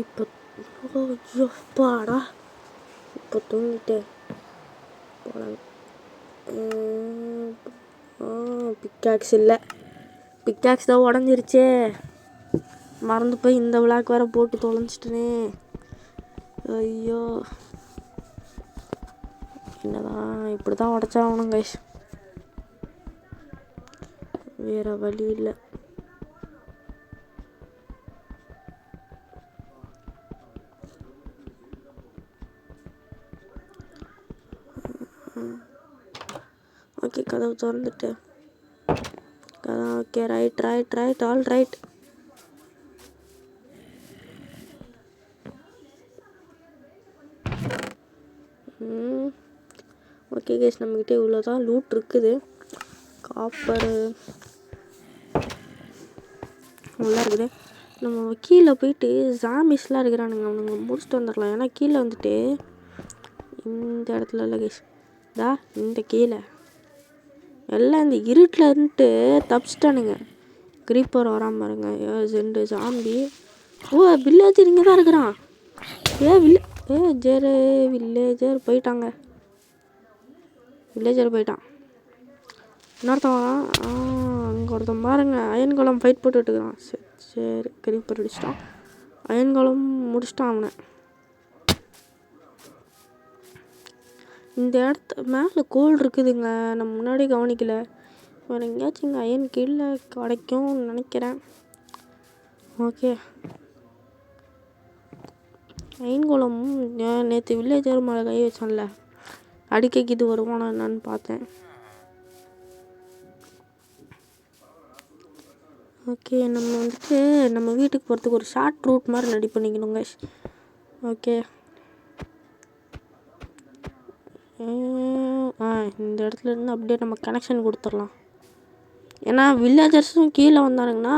இப்போ பாடா இப்போ தூங்கிட்டு போனாங்க. பிக்காக்ஸ் இல்லை, பிக்காக்ஸ் தான் உடஞ்சிருச்சே. மறந்து போய் இந்த விளாக் வேறு போட்டு தொலைஞ்சிட்டனே. ஐயோ, என்னதான் இப்படி தான் உடச்சாகணும் கைஸ், வேறு வழி இல்லை. ஓகே, கதவு திறந்துட்டு okay, right all right. Okay case, நம்மக்கிட்ட இவ்வளோ தான் லூட் இருக்குது. காப்பரு நல்லா இருக்குது. நம்ம கீழே போயிட்டு ஜாம்பிஸ்லாம் இருக்கிறானுங்க, அவனுங்க முடிச்சுட்டு வந்துடலாம். ஏன்னா கீழே வந்துட்டு இந்த இடத்துல இல்லை கேஸ், இந்த கீழே எல்லாம் இந்த இருட்டில் இருந்துட்டு தப்பிச்சிட்டானுங்க. கிரீப்பர் வராமல் பாருங்க. 2 ஜாம்பி. ஓ, வில்லேஜர் இங்கே தான் இருக்கிறான். வில்லேஜர் போயிட்டாங்க. வில்லேஜர் போயிட்டான். இன்னொருத்தவன் அங்கே ஒருத்தன் பாருங்க, அயன்குளம் ஃபைட் போட்டுட்டு இருக்கிறான். சரி, கிரீப்பர் அடிச்சிட்டான். அயன்குளம் முடிச்சிட்டான் அவனை. இந்த இடத்து மேலே கோல் இருக்குதுங்க, நம்ம முன்னாடி கவனிக்கல. வேறு எங்கேயாச்சும் இங்கே அயன் கீழே கிடைக்கும்னு நினைக்கிறேன். ஓகே, அயன்குளம் நேற்று வில்லேஜர் மேலே கை வச்சான்ல, அடிக்கைக்கு வருவானா என்னன்னு பார்த்தேன். ஓகே, நம்ம வந்துட்டு நம்ம வீட்டுக்கு போகிறதுக்கு ஒரு ஷார்ட் ரூட் மாதிரி ரெடி பண்ணிக்கணுங்க. ஓகே, இந்த இடத்துல இருந்து அப்படியே நம்ம கனெக்ஷன் கொடுத்துடலாம். ஏன்னா வில்லேஜர்ஸும் கீழே வந்தானுங்கன்னா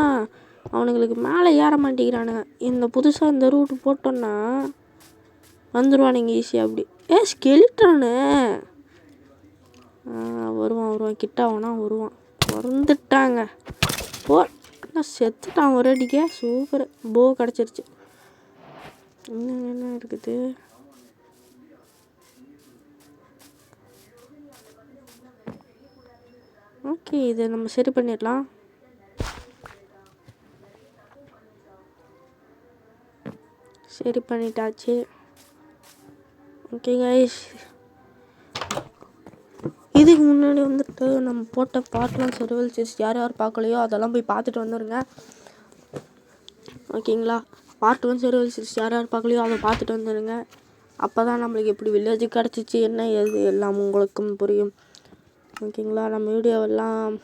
அவனுங்களுக்கு மேலே ஏற மாட்டேங்கிறானுங்க. இந்த புதுசாக இந்த ரூட்டு போட்டோன்னா வந்துடுவானுங்க ஈஸியாக. அப்படி ஸ்கெலிட்டானு வருவான் கிட்ட வருவான். வந்துட்டாங்க போ, செத்துட்டான் ஒரு அடிக்க. சூப்பர், போ கிடச்சிருச்சு. இன்னும் என்ன இருக்குது? ஓகே, இதை நம்ம சரி பண்ணிடலாம். சரி பண்ணிட்டாச்சு. ஓகே கைஸ், இதுக்கு முன்னாடி வந்துட்டு நம்ம போட்ட பார்ட் 1 சர்வைவல் சீரிஸ் யார் பார்க்கலையோ அதெல்லாம் போய் பார்த்துட்டு வந்துடுங்க. ஓகேங்களா, பார்ட் 1 சர்வைவல் சீரிஸ் யார் பார்க்கலையோ அதை பார்த்துட்டு வந்துடுங்க. அப்போ தான் நம்மளுக்கு எப்படி வில்லேஜ் கிடச்சிச்சு, என்ன எது எல்லாம் உங்களுக்கும் புரியும். ஓகேங்களா, நம்ம வீடியோவெல்லாம்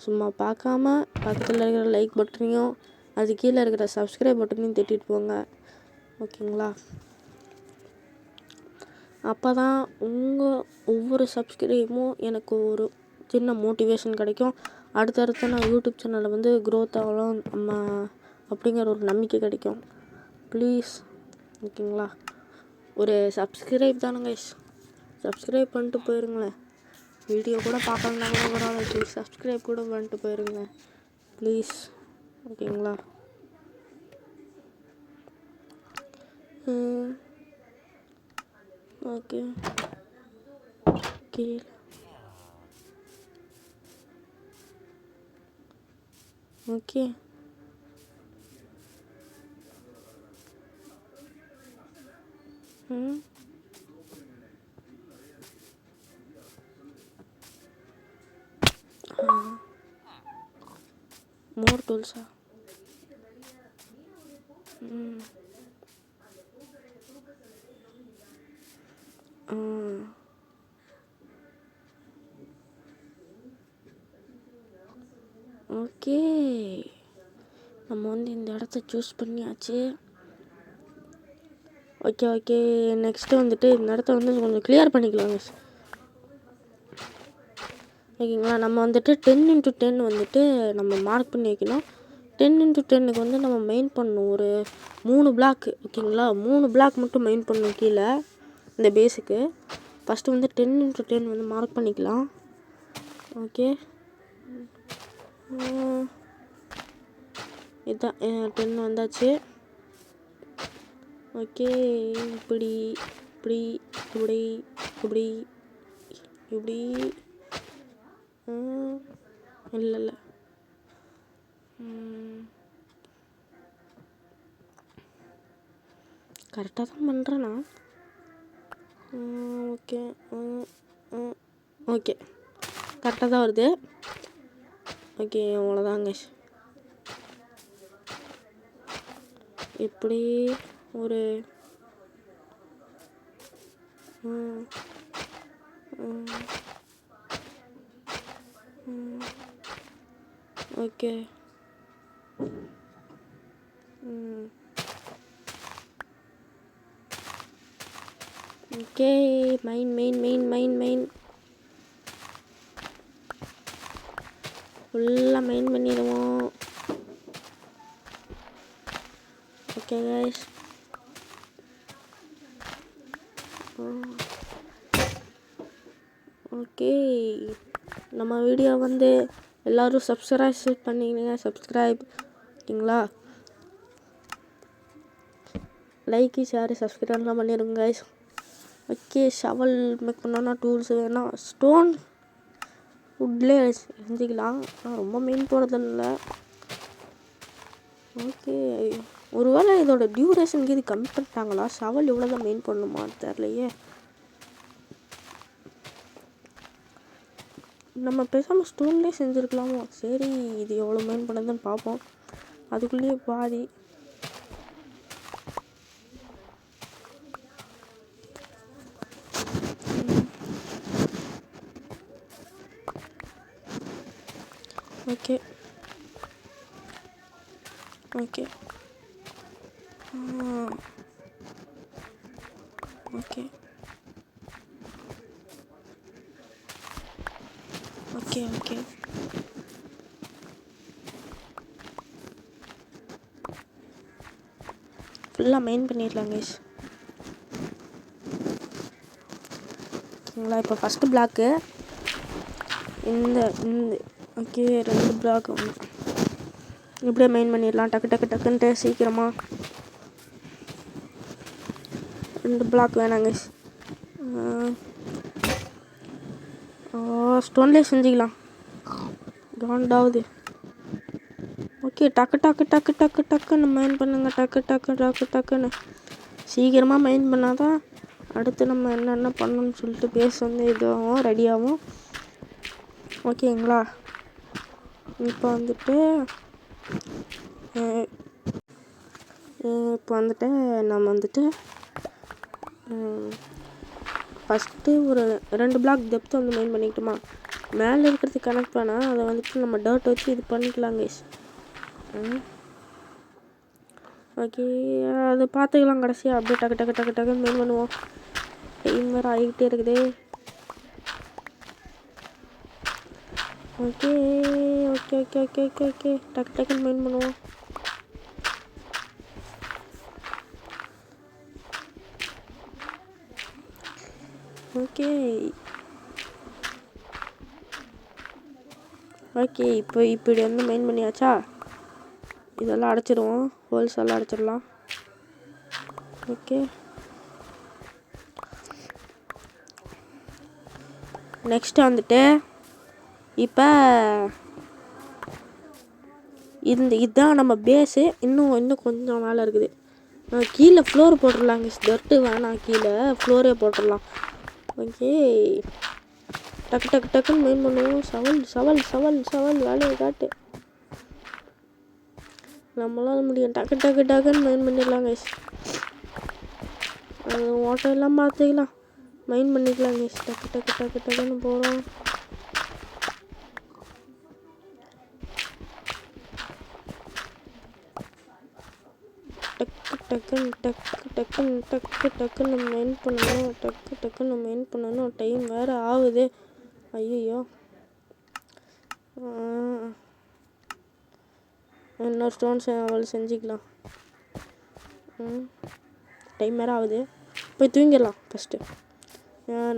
சும்மா பார்க்காம பக்கத்தில் இருக்கிற லைக் பட்டனையும் அது கீழே இருக்கிற சப்ஸ்கிரைப் பட்டனையும் தட்டிட்டு போங்க. ஓகேங்களா, அப்போ தான் உங்கள் ஒவ்வொரு சப்ஸ்கிரைபும் எனக்கு ஒரு சின்ன மோட்டிவேஷன் கிடைக்கும். அடுத்தடுத்து நான் யூடியூப் சேனலில் வந்து க்ரோத் ஆகலாம் நம்ம அப்படிங்கிற ஒரு நம்பிக்கை கிடைக்கும். ப்ளீஸ், ஓகேங்களா, ஒரு சப்ஸ்கிரைப் தானே கைஸ், சப்ஸ்கிரைப் பண்ணிட்டு போயிருங்களேன். வீடியோ கூட பார்க்கலன்னா கூட பரவாயில்ல, சப்ஸ்கிரைப் கூட பண்ணிட்டு போயிருங்க ப்ளீஸ். ஓகேங்களா, ஓகே கீழே ஓகே மோர் டூல்ஸா? ஓகே, நம்ம வந்து இந்த இடத்த சூஸ் பண்ணியாச்சு. ஓகே நெக்ஸ்ட்டு வந்துட்டு இந்த இடத்த வந்து கொஞ்சம் கிளியர் பண்ணிக்கலாங்க. ஓகேங்களா, நம்ம வந்துட்டு 10x10 வந்துட்டு நம்ம மார்க் பண்ணி வைக்கணும். 10x10க்கு வந்து நம்ம மெயின் பண்ணணும் ஒரு 3 பிளாக். ஓகேங்களா, 3 பிளாக் மட்டும் மெயின் பண்ணணும் கீழே இந்த பேஸுக்கு. ஃபஸ்ட்டு வந்து 10x10 வந்து மார்க் பண்ணிக்கலாம். ஓகே, இதான் 10 வந்தாச்சு. ஓகே, இப்படி இப்படி இப்படி இப்படி இப்படி இல்லை இல்லை கரெக்டாக தான் பண்ணுறேண்ணா. ஓகே ஓகே கரெக்டாக தான் வருது. ஓகே, அவ்வளோதாங்க. இப்படி ஒரு ஓகே ஓகே மெயின் ஃபுல்லாக மெயின் பண்ணிடுவோம். ஓகே கைஸ், ஓகே நம்ம வீடியோ வந்து எல்லோரும் சப்ஸ்கிரைப் பண்ணிக்கங்க. ஓகேங்களா? லைக்கு ஷேரு சப்ஸ்கிரைப்லாம் பண்ணிடுங்க கைஸ். ஓகே, ஷவல் மேக் பண்ணோன்னா டூல்ஸ் வேணாம். ஸ்டோன் வுட்லேயே செஞ்சுக்கலாம். ரொம்ப மெயின் போகிறதில்ல. ஓகே, ஒருவேளை இதோட டியூரேஷனுக்கு இது கம்மி பண்ணிட்டாங்களா? ஷவல் இவ்வளோ தான் மெயின் பண்ணணுமான்னு தெரிலையே. நம்ம பேசாமல் ஸ்டோன்லேயே செஞ்சுருக்கலாமோ? சரி, இது எவ்வளோ மெயின் பண்ணதுன்னு பார்ப்போம். அதுக்குள்ளேயே பாதி. Okay okay okay okay okay ஃபுல்லாக மெயின் பண்ணிடலாம் கைஸ். ஓகேங்களா? இப்போ ஃபஸ்ட்டு பிளாக்கு இந்த ஓகே 2 பிளாக் ஒன்று இப்படியே மெயின் பண்ணிடலாம். டக்குன்ட்டு சீக்கிரமாக 2 பிளாக் வேணாங்க. ஸ்டோன்லேயே செஞ்சுக்கலாம். காண்டாவது. ஓகே, டக்குன்னு மெயின் பண்ணுங்க. டக்குன்னு சீக்கிரமாக மெயின் பண்ணால் தான் அடுத்து நம்ம என்னென்ன பண்ணணும்னு சொல்லிட்டு பேஸ் வந்து இதுவும் ரெடியாகும். ஓகேங்களா? இப்போ வந்துட்டு நம்ம வந்துட்டு ஃபஸ்ட்டு ஒரு 2 பிளாக் டெப்த் வந்து மெயின் பண்ணிக்கிட்டோமா? மேலே இருக்கிறது கனெக்ட் பண்ணால் அதை வந்துட்டு நம்ம டர்ட் வச்சு இது பண்ணிக்கலாம் கைஸ். ஓகே, அது பார்த்துக்கலாம் கடைசியாக. அப்படியே டக்குன்னு மெயின் பண்ணுவோம். டைம் வேறு ஆகிக்கிட்டே இருக்குது. Okay okay okay okay okay okay டக்குன்னு மெயின் பண்ணுவோம். ஓகே ஓகே இப்போ இப்படி வந்து மெயின் பண்ணியாச்சா? இதெல்லாம் அடைச்சிடுவோம். ஹோல்ஸ் எல்லாம் அடைச்சிடலாம். ஓகே, நெக்ஸ்ட்டு வந்துட்டு இப்போ இதுதான் நம்ம பேஸு. இன்னும் கொஞ்சம் வேலை இருக்குது. கீழே ஃப்ளோர் போட்டுடலாங்க. டர்ட்டு வேணாம், கீழே ஃப்ளோரே போட்டுடலாம். ஓகே, டக்குன்னு மெயின் பண்ணுவோம். சவல் வேலையை காட்டு. நம்மளால முடியும். டக்குன்னு மெயின் பண்ணிடலாம் கைஸ். அது ஓட்டம் எல்லாம் பார்த்துக்கலாம். மெயின் பண்ணிக்கலாம் கைஸ். டக்குன்னு போகிறோம். டக்குன்னு மெயின் பண்ணணும். டைம் வேறு ஆகுது. ஐயோ, இன்னொரு ஸ்டோன்ஸ் அவள் செஞ்சுக்கலாம். டைம் வேறு ஆகுது. போய் தூங்கிடலாம் ஃபஸ்ட்டு.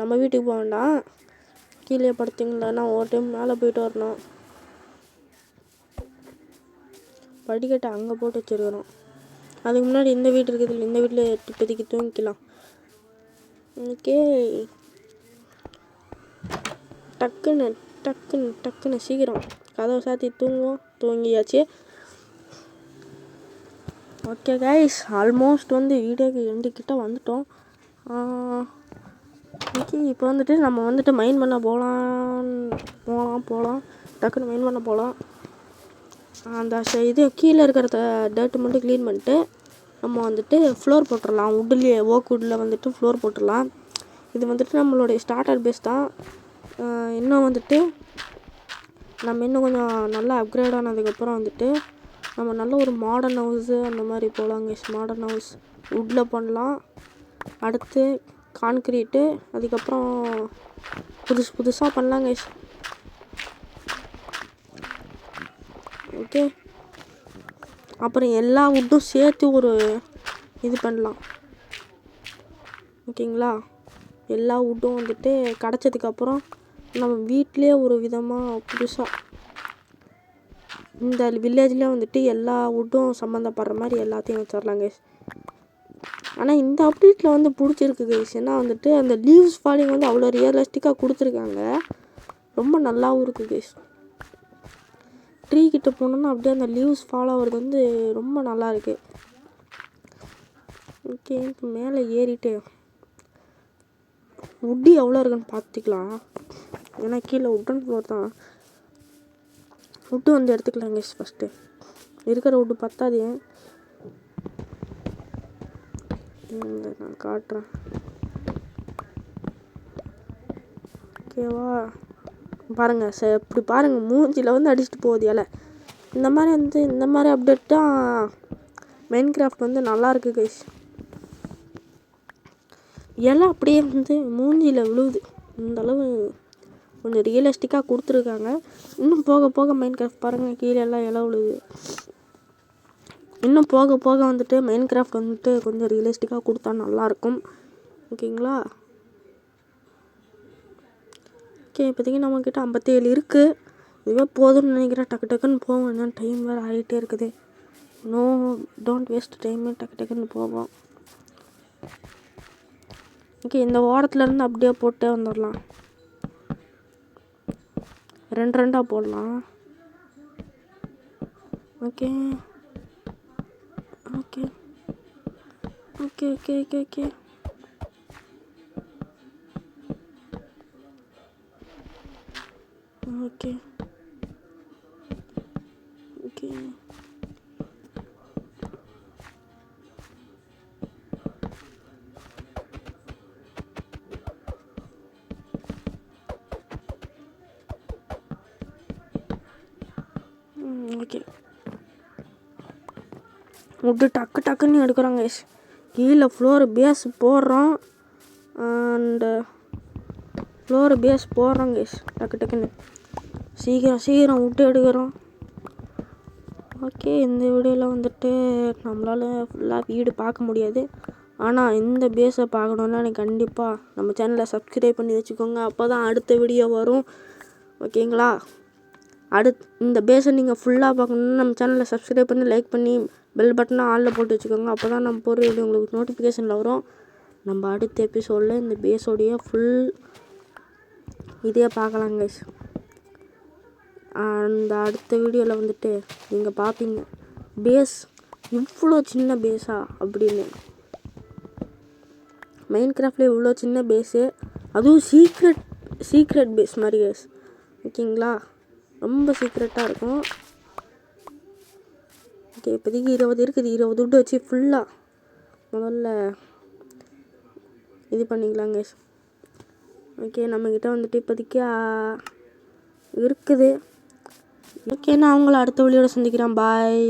நம்ம வீட்டுக்கு போக வேண்டாம், கீழே படுத்திங்களான்னா ஒரு டைம் மேலே போயிட்டு வரணும். படிக்கட்டை அங்கே போட்டு வச்சுருக்குறோம். அதுக்கு முன்னாடி இந்த வீடு இருக்குது, இந்த வீட்டில் இப்போதைக்கு தூங்கிக்கலாம். ஓகே, டக்குன்னு டக்குன்னு டக்குன்னு சீக்கிரம் கதவை சாத்தி தூங்கியாச்சு. ஓகே கைஸ், ஆல்மோஸ்ட் வந்து வீடியோக்கு எண்டு கிட்ட வந்துட்டோம். ஓகே, இப்போ வந்துட்டு நம்ம வந்துட்டு மைண்ட் பண்ண போகலாம் டக்குன்னு மைண்ட் பண்ண போகலாம். அந்த இது கீழே இருக்கிற டர்ட்டு மட்டும் க்ளீன் பண்ணிட்டு நம்ம வந்துட்டு ஃப்ளோர் போட்டுடலாம். வுட்லேயே வுட்டில் வந்துட்டு ஃப்ளோர் போட்டுடலாம். இது வந்துட்டு நம்மளுடைய ஸ்டார்டர் பேஸ் தான். இன்னும் வந்துட்டு நம்ம இன்னும் கொஞ்சம் நல்லா அப்கிரேட் ஆனதுக்கப்புறம் வந்துட்டு நம்ம நல்ல ஒரு மாடர்ன் ஹவுஸு அந்த மாதிரி போகலாம் கைஸ். மாடர்ன் ஹவுஸ் வுட்டில் பண்ணலாம். அடுத்து கான்க்ரீட்டு, அதுக்கப்புறம் புதுசாக பண்ணலாம் கைஸ். ஓகே, அப்புறம் எல்லா வுட்டும் சேர்த்து ஒரு இது பண்ணலாம். ஓகேங்களா, எல்லா வுட்டும் வந்துட்டு கிடச்சதுக்கப்புறம் நம்ம வீட்டிலே ஒரு விதமாக புதுசாக இந்த வில்லேஜ்லேயே வந்துட்டு எல்லா வுட்டும் சம்மந்தப்படுற மாதிரி எல்லாத்தையும் வச்சிடலாம் கைஸ். ஆனால் இந்த அப்டேட்டில் வந்து பிடிச்சிருக்கு கைஸ். ஏன்னா வந்துட்டு அந்த லீவ்ஸ் ஃபாலிங் வந்து அவ்வளோ ரியலிஸ்டிக்காக கொடுத்துருக்காங்க. ரொம்ப நல்லாவும் இருக்குது கைஸ். ட்ரீ கிட்ட போனோம்னா அப்படியே அந்த லீவ்ஸ் ஃபால் ஆகிறது வந்து ரொம்ப நல்லா இருக்குது. ஓகே, இப்போ மேலே ஏறிட்டு வுட்டு எவ்வளோ இருக்குன்னு பார்த்துக்கலாம். ஏன்னா கீழே வுட்டன் ஃப்ளோர் தான். வுட்டு வந்து எடுத்துக்கலாம் கைஸ். ஃபஸ்ட்டு இருக்கிற வுட்டு பத்தாது. நான் காட்டுறேன். ஓகேவா, பாருங்கள் இப்படி பாருங்கள், மூஞ்சியில் வந்து அடிச்சுட்டு போகுது இலை. இந்த மாதிரி அப்டேட் தான் மைன்கிராஃப்ட் வந்து நல்லாயிருக்கு கைஸ். இலை அப்படியே வந்து மூஞ்சியில் விழுவுது. இந்தளவு கொஞ்சம் ரியலிஸ்டிக்காக கொடுத்துருக்காங்க. இன்னும் போக போக மைன்கிராஃப்ட் பாருங்கள், கீழே எல்லாம் இலை விழுவுது. இன்னும் போக போக வந்துட்டு மைன்கிராஃப்ட் வந்துட்டு கொஞ்சம் ரியலிஸ்டிக்காக கொடுத்தா நல்லாயிருக்கும். ஓகேங்களா. ஓகே, இப்போதைக்கு நம்மக்கிட்ட 57 இருக்குது. இதுவே போதும்னு நினைக்கிறேன். டக்குன்னு போவோம். என்ன டைம் வேறு ஆகிட்டே இருக்குது. Don't waste time. டக்குன்னு போவோம். ஓகே, இந்த ஓரத்துலேருந்து அப்படியே போட்டே வந்துடலாம். 2 போடலாம். Okay okay okay okay okay okay okay okay okay விட்டு டக்குன்னு எடுக்கிறோம் கைஸ். கீழே ஃப்ளோர் பேஸ் போடுறோம். அண்டு ஃப்ளோர் பேஸ் போடுறோம் கைஸ். டக்குன்னு சீக்கிரம் விட்டு எடுக்கிறோம். ஓகே, இந்த வீடியோவில் வந்துட்டு நம்மளால் ஃபுல்லாக வீடு பார்க்க முடியாது. ஆனால் இந்த பேஸை பார்க்கணுன்னா எனக்கு கண்டிப்பாக நம்ம சேனலை சப்ஸ்கிரைப் பண்ணி வச்சுக்கோங்க. அப்போ தான் அடுத்த வீடியோ வரும். ஓகேங்களா. இந்த பேஸை நீங்கள் ஃபுல்லாக பார்க்கணுன்னா நம்ம சேனலை சப்ஸ்கிரைப் பண்ணி லைக் பண்ணி பெல் பட்டனை ஆளில் போட்டு வச்சுக்கோங்க. அப்போ தான் நம்ம போகிற வீடியோ உங்களுக்கு நோட்டிஃபிகேஷனில் வரும். நம்ம அடுத்த எபிசோடில் இந்த பேஸோடைய ஃபுல் இதே பார்க்கலாம் கைஸ். அந்த அடுத்த வீடியோவில் வந்துட்டு நீங்கள் பார்ப்பீங்க பேஸ் இவ்வளோ சின்ன பேஸா அப்படின்னு. மைன்கிராஃப்ட்ல இவ்வளோ சின்ன பேஸு, அதுவும் சீக்ரெட் பேஸ் மாதிரி கைஸ். ஓகேங்களா, ரொம்ப சீக்ரெட்டாக இருக்கும். ஓகே, இப்போதைக்கு 20 இருக்குது. 20 துட்டு வச்சு ஃபுல்லாக முதல்ல இது பண்ணிக்கலாம் கைஸ். ஓகே, நம்மக்கிட்ட வந்துட்டு இப்போதைக்கு இருக்குது. ஓகே, நான் அவங்கள அடுத்த வீடியோவில் சந்திக்கிறேன். பாய்.